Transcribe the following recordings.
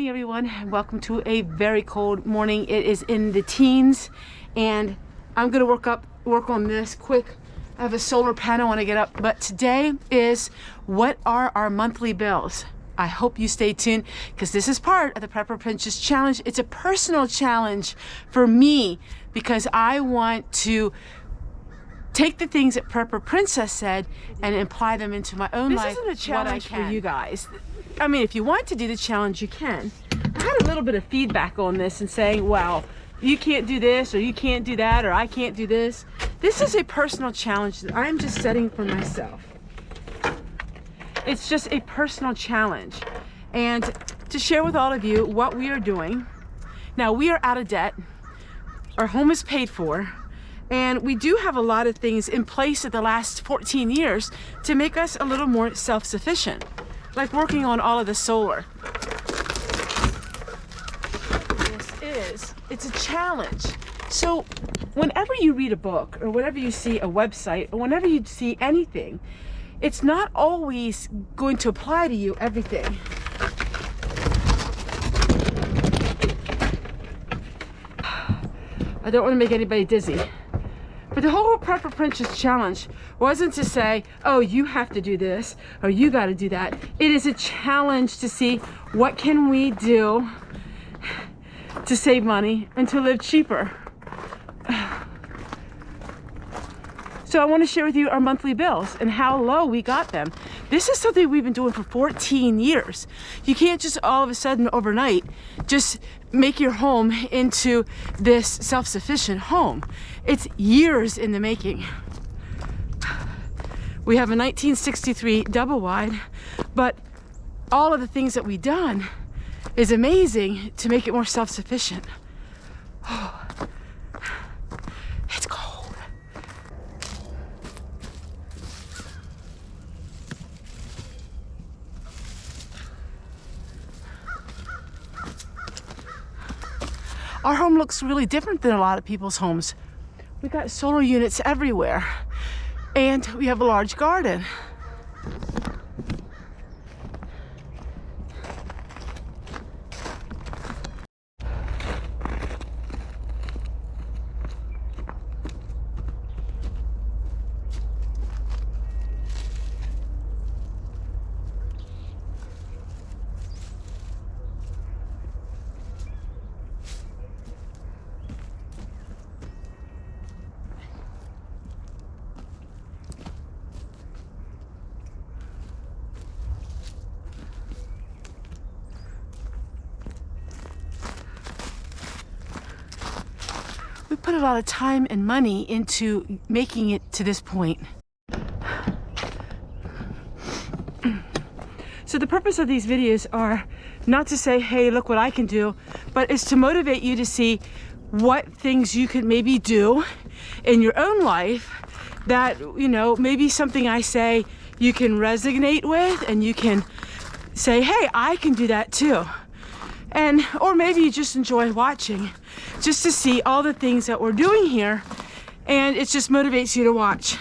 morning, everyone, and welcome to a very cold morning. It is in the teens, and I'm gonna work on this quick. I have a solar panel when I get up, but today is what are our monthly bills. I hope you stay tuned because this is part of the Prepper Princess Challenge. It's a personal challenge for me because I want to take the things that Prepper Princess said and apply them into my own life. This isn't a challenge for you guys. I mean, if you want to do the challenge, you can. I had a little bit of feedback on this and saying, well, you can't do this, or you can't do that, or I can't do this. This is a personal challenge that I'm just setting for myself. It's just a personal challenge. And to share with all of you what we are doing. Now, we are out of debt. Our home is paid for. And we do have a lot of things in place in the last 14 years to make us a little more self-sufficient. Like working on all of the solar. It's a challenge. So whenever you read a book or whenever you see a website or whenever you see anything, it's not always going to apply to you everything. I don't want to make anybody dizzy. But the whole Prepper Princess Challenge wasn't to say, oh, you have to do this or you got to do that. It is a challenge to see what can we do to save money and to live cheaper. So I want to share with you our monthly bills and how low we got them. This is something we've been doing for 14 years. You can't just all of a sudden overnight just make your home into this self-sufficient home. It's years in the making. We have a 1963 double wide, but all of the things that we've done is amazing to make it more self-sufficient. Oh, it's cold. Our home looks really different than a lot of people's homes. We got solar units everywhere, and we have a large garden. We put a lot of time and money into making it to this point. So the purpose of these videos are not to say, hey, look what I can do, but it's to motivate you to see what things you could maybe do in your own life that, you know, maybe something I say you can resonate with and you can say, hey, I can do that too. And, or maybe you just enjoy watching just to see all the things that we're doing here, and it just motivates you to watch.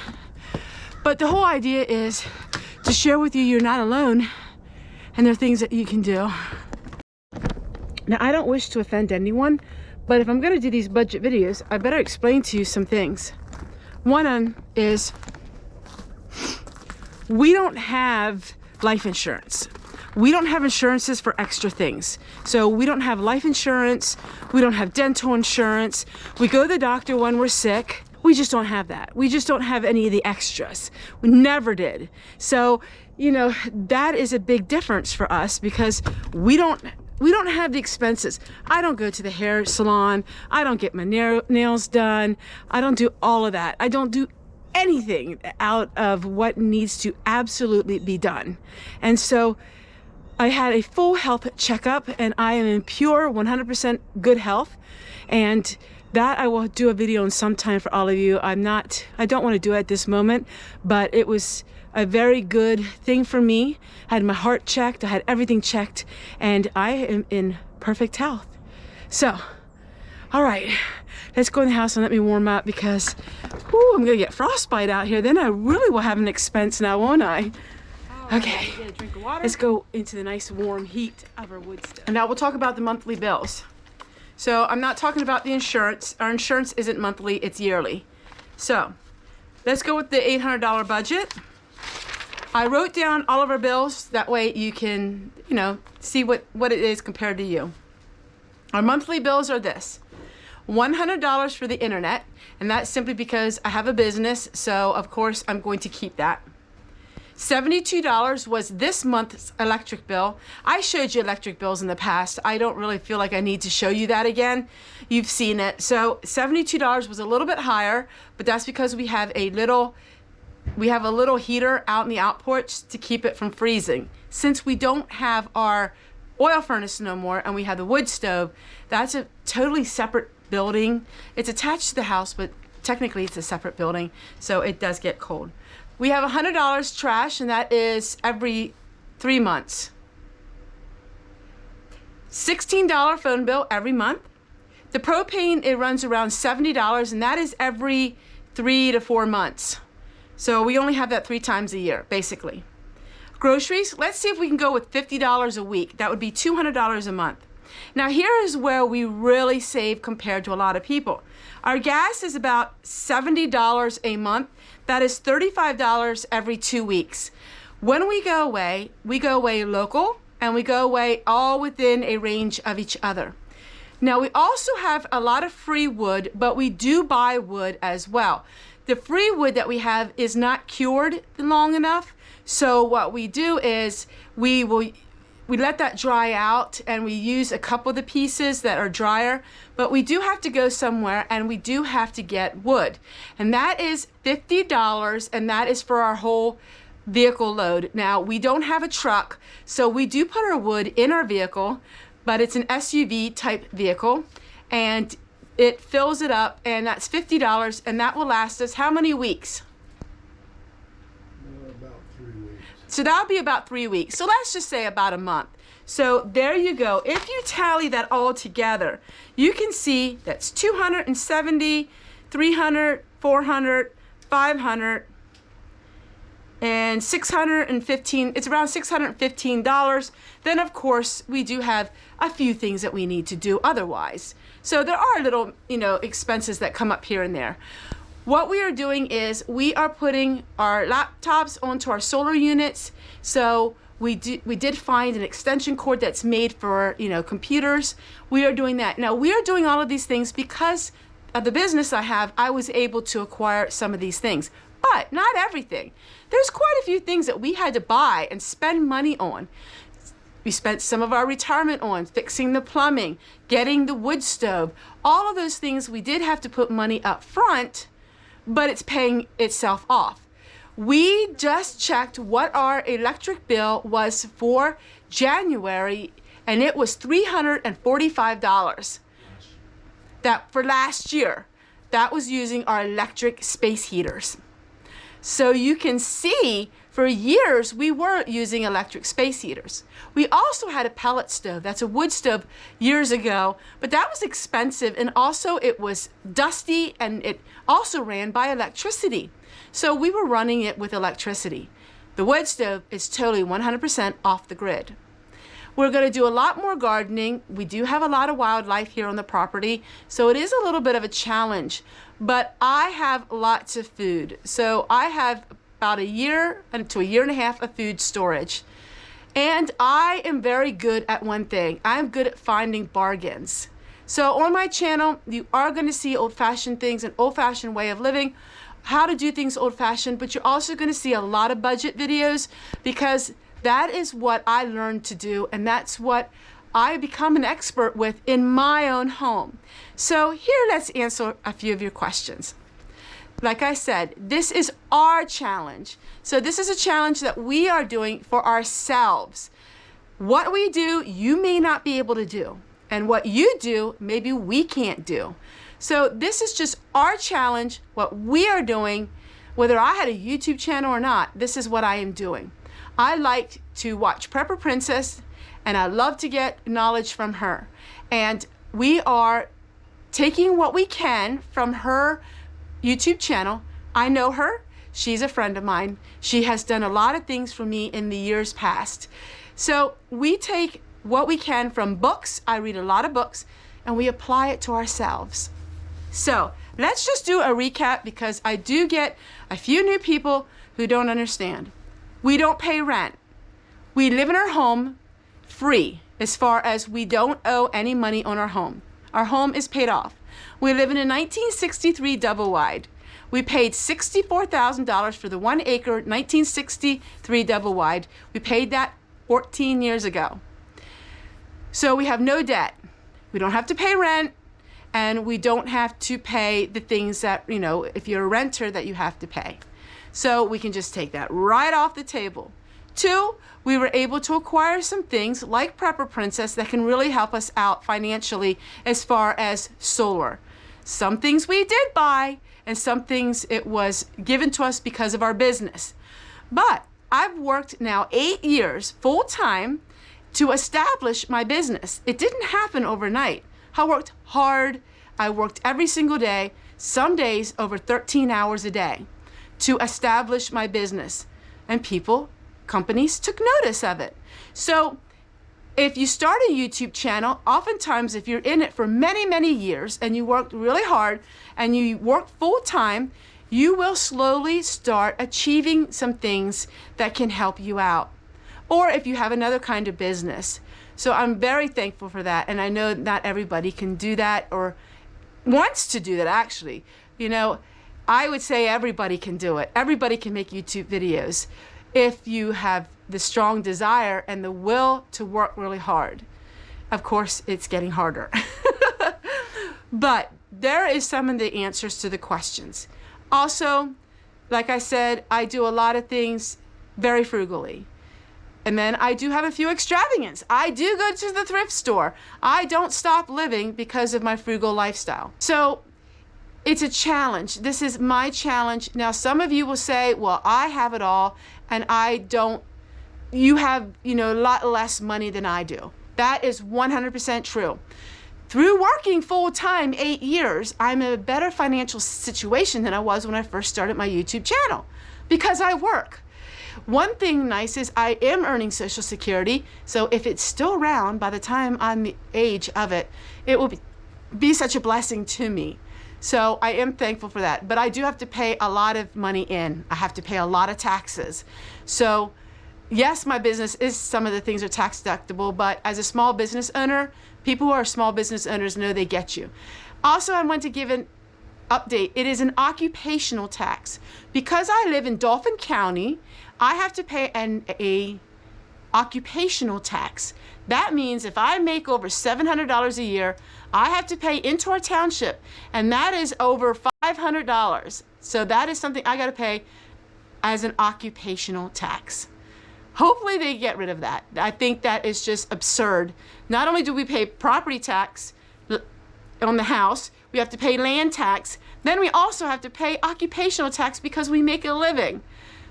But the whole idea is to share with you you're not alone and there are things that you can do. Now, I don't wish to offend anyone, but if I'm going to do these budget videos, I better explain to you some things. One is we don't have life insurance. We don't have insurances for extra things. So we don't have life insurance. We don't have dental insurance. We go to the doctor when we're sick. We just don't have that. We just don't have any of the extras. We never did. So, you know, that is a big difference for us because we don't have the expenses. I don't go to the hair salon. I don't get my nails done. I don't do all of that. I don't do anything out of what needs to absolutely be done. And so I had a full health checkup and I am in pure 100% good health, and that I will do a video on sometime for all of you. I don't want to do it at this moment, but it was a very good thing for me. I had my heart checked, I had everything checked, and I am in perfect health. So, all right, let's go in the house and let me warm up because I'm gonna get frostbite out here. Then I really will have an expense now, won't I? Okay, let's go into the nice warm heat of our wood stove. And now we'll talk about the monthly bills. So I'm not talking about the insurance. Our insurance isn't monthly, it's yearly. So let's go with the $800 budget. I wrote down all of our bills. That way you can, see what it is compared to you. Our monthly bills are this. $100 for the internet, and that's simply because I have a business, so of course I'm going to keep that. $72 was this month's electric bill. I showed you electric bills in the past. I don't really feel like I need to show you that again. You've seen it. So $72 was a little bit higher, but that's because we have a little heater out in the out porch to keep it from freezing. Since we don't have our oil furnace no more and we have the wood stove, that's a totally separate building. It's attached to the house, but technically it's a separate building, so it does get cold. We have $100 trash, and that is every 3 months. $16 phone bill every month. The propane, it runs around $70, and that is every 3 to 4 months. So we only have that 3 times a year, basically. Groceries, let's see if we can go with $50 a week. That would be $200 a month. Now here is where we really save compared to a lot of people. Our gas is about $70 a month. That is $35 every 2 weeks. When we go away local, and we go away all within a range of each other. Now we also have a lot of free wood, but we do buy wood as well. The free wood that we have is not cured long enough, so what we do is we let that dry out, and we use a couple of the pieces that are drier, but we do have to go somewhere and we do have to get wood. And that is $50, and that is for our whole vehicle load. Now, we don't have a truck, so we do put our wood in our vehicle, but it's an SUV type vehicle, and it fills it up, and that's $50, and that will last us how many weeks? About 3 weeks. So that'll be about 3 weeks. So let's just say about a month. So there you go. If you tally that all together, you can see that's 270, 300, 400, 500, and 615. It's around $615. Then of course we do have a few things that we need to do otherwise. So there are little, expenses that come up here and there. What we are doing is we are putting our laptops onto our solar units. So we did find an extension cord that's made for, computers. We are doing that. Now we are doing all of these things because of the business I have. I was able to acquire some of these things, but not everything. There's quite a few things that we had to buy and spend money on. We spent some of our retirement on fixing the plumbing, getting the wood stove, all of those things we did have to put money up front, but it's paying itself off. We just checked what our electric bill was for January, and it was $345. That for last year. That was using our electric space heaters. So you can see for years we were using electric space heaters. We also had a pellet stove. That's a wood stove years ago, but that was expensive, and also it was dusty, and it also ran by electricity. So we were running it with electricity. The wood stove is totally 100% off the grid. We're going to do a lot more gardening. We do have a lot of wildlife here on the property, so it is a little bit of a challenge, but I have lots of food. So I have about a year to a year and a half of food storage. And I am very good at one thing. I'm good at finding bargains. So on my channel, you are going to see old-fashioned things, an old-fashioned way of living, how to do things old-fashioned, but you're also going to see a lot of budget videos because that is what I learned to do, and that's what I become an expert with in my own home. So here, let's answer a few of your questions. Like I said, this is our challenge. So this is a challenge that we are doing for ourselves. What we do, you may not be able to do. And what you do, maybe we can't do. So this is just our challenge, what we are doing. Whether I had a YouTube channel or not, this is what I am doing. I like to watch Prepper Princess, and I love to get knowledge from her. And we are taking what we can from her YouTube channel. I know her. She's a friend of mine. She has done a lot of things for me in the years past. So we take what we can from books. I read a lot of books, and we apply it to ourselves. So let's just do a recap, because I do get a few new people who don't understand. We don't pay rent. We live in our home free, as far as we don't owe any money on our home. Our home is paid off. We live in a 1963 double wide. We paid $64,000 for the 1 acre 1963 double wide. We paid that 14 years ago. So we have no debt. We don't have to pay rent, and we don't have to pay the things that, you know, if you're a renter, that you have to pay. So we can just take that right off the table. 2, we were able to acquire some things like Prepper Princess that can really help us out financially as far as solar. Some things we did buy, and some things it was given to us because of our business. But I've worked now 8 years full-time to establish my business. It didn't happen overnight. I worked hard. I worked every single day, some days over 13 hours a day, to establish my business. And companies took notice of it. So if you start a YouTube channel, oftentimes if you're in it for many, many years and you worked really hard and you work full time, you will slowly start achieving some things that can help you out. Or if you have another kind of business. So I'm very thankful for that. And I know not everybody can do that or wants to do that, actually. You know, I would say everybody can do it. Everybody can make YouTube videos if you have the strong desire and the will to work really hard. Of course, it's getting harder. But there is some of the answers to the questions. Also, like I said, I do a lot of things very frugally. And then I do have a few extravagance. I do go to the thrift store. I don't stop living because of my frugal lifestyle. So it's a challenge. This is my challenge. Now, some of you will say, well, I have it all and I don't. You have, you know, a lot less money than I do. That is 100% true. Through working full-time 8 years, I'm in a better financial situation than I was when I first started my YouTube channel, because I work. One thing nice is I am earning Social Security, so if it's still around by the time I'm the age of it, it will be such a blessing to me. So I am thankful for that. But I do have to pay a lot of money in. I have to pay a lot of taxes. So yes, my business is, some of the things are tax deductible, but as a small business owner, people who are small business owners know they get you. Also, I want to give an update. It is an occupational tax. Because I live in Dauphin County, I have to pay a occupational tax. That means if I make over $700 a year, I have to pay into our township, and that is over $500. So that is something I got to pay as an occupational tax. Hopefully they get rid of that. I think that is just absurd. Not only do we pay property tax on the house, we have to pay land tax, then we also have to pay occupational tax because we make a living.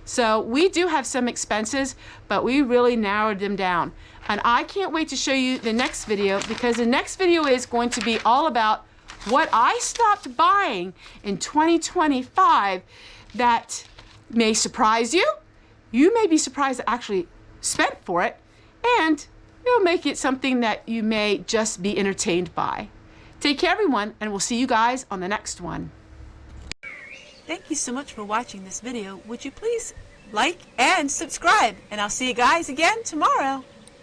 So we do have some expenses, but we really narrowed them down. And I can't wait to show you the next video, because the next video is going to be all about what I stopped buying in 2025 that may surprise you. You may be surprised I actually spent for it, and it'll make it something that you may just be entertained by. Take care, everyone, and we'll see you guys on the next one. Thank you so much for watching this video. Would you please like and subscribe, and I'll see you guys again tomorrow.